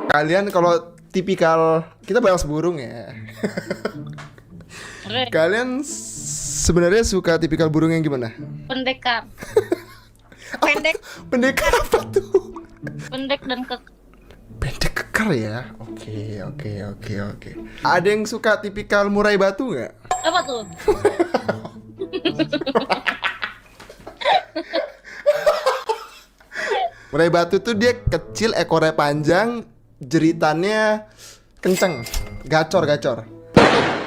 Kalian kalau tipikal, kita bahas burung ya. Oke, Kalian sebenarnya suka tipikal burung yang gimana? pendekar, Pendek. Pendekar apa tuh? pendek dan Pendek kekar ya. Oke. Ada yang suka tipikal murai batu nggak? apa tuh? Murai batu tuh dia kecil, ekornya panjang, jeritannya kenceng, gacor.